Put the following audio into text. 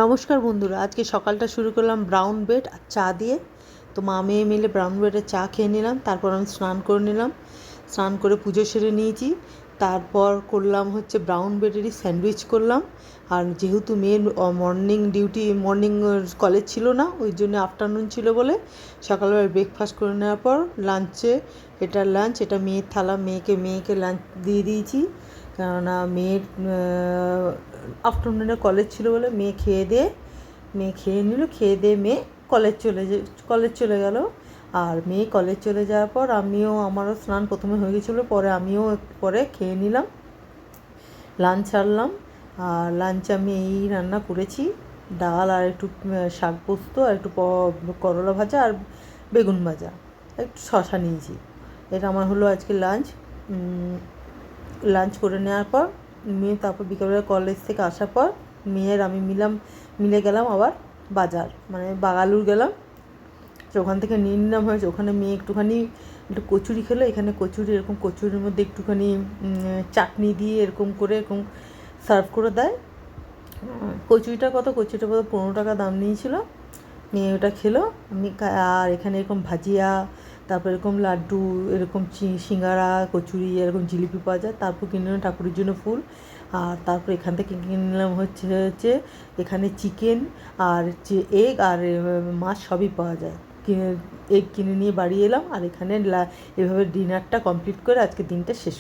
নমস্কার বন্ধুরা, আজকে সকালটা শুরু করলাম ব্রাউন ব্রেড আর চা দিয়ে। তো মা মেয়ে মিলে ব্রাউন ব্রেডের চা খেয়ে নিলাম। তারপর আমি স্নান করে নিলাম, স্নান করে পুজো সেরে নিয়েছি। তারপর করলাম হচ্ছে ব্রাউন ব্রেডেরই স্যান্ডউইচ করলাম। আর যেহেতু মেয়ের মর্নিং কলেজ ছিল না, ওই জন্য আফটারনুন ছিল বলে সকালবেলা ব্রেকফাস্ট করে নেওয়ার পর লাঞ্চ, এটা মেয়ের থালা, মেয়েকে লাঞ্চ দিয়ে দিয়েছি। কেননা মেয়ের আফটারনুনে কলেজ ছিল বলে মেয়ে খেয়ে নিল। খেয়ে দিয়ে মেয়ে কলেজ চলে গেল। আর মেয়ে কলেজ চলে যাওয়ার পর আমারও স্নান প্রথমে হয়ে গেছিলো, পরে আমিও পরে খেয়ে নিলাম, লাঞ্চ সারলাম। আর লাঞ্চে আমি এই রান্না করেছি: ডাল আর একটু শাক পোস্ত আর একটু করলা ভাজা আর বেগুন ভাজা, একটু শশা নিয়েছি। এটা আমার হলো আজকে লাঞ্চ। লাঞ্চ করে নেওয়ার পর মেয়ে তারপর বিকেলবেলা কলেজ থেকে আসার পর আমি মিলে গেলাম আবার বাজার, মানে বাগালুর গেলাম। তো ওখান থেকে নিয়ে নিলাম হয়েছে। ওখানে মেয়ে একটু কচুরি খেলো। এখানে এরকম কচুরির মধ্যে একটুখানি চাটনি দিয়ে এরকম সার্ভ করে দেয়। কচুরিটা কত 15 টাকা দাম নিয়েছিল। মেয়ে ওটা খেলো। আর এখানে এরকম ভাজিয়া, তারপর এরকম লাড্ডু, এরকম সিঙ্গারা, কচুরি, এরকম জিলিপি পাওয়া যায়। তারপর কিনে নিলাম ঠাকুরের জন্য ফুল। আর তারপর এখান থেকে কিনে নিলাম হচ্ছে এখানে চিকেন আর এগ আর মাছ সবই পাওয়া যায়। এগ কিনে নিয়ে বাড়ি এলাম। আর এখানে এভাবে ডিনারটা কমপ্লিট করে আজকে দিনটা শেষ।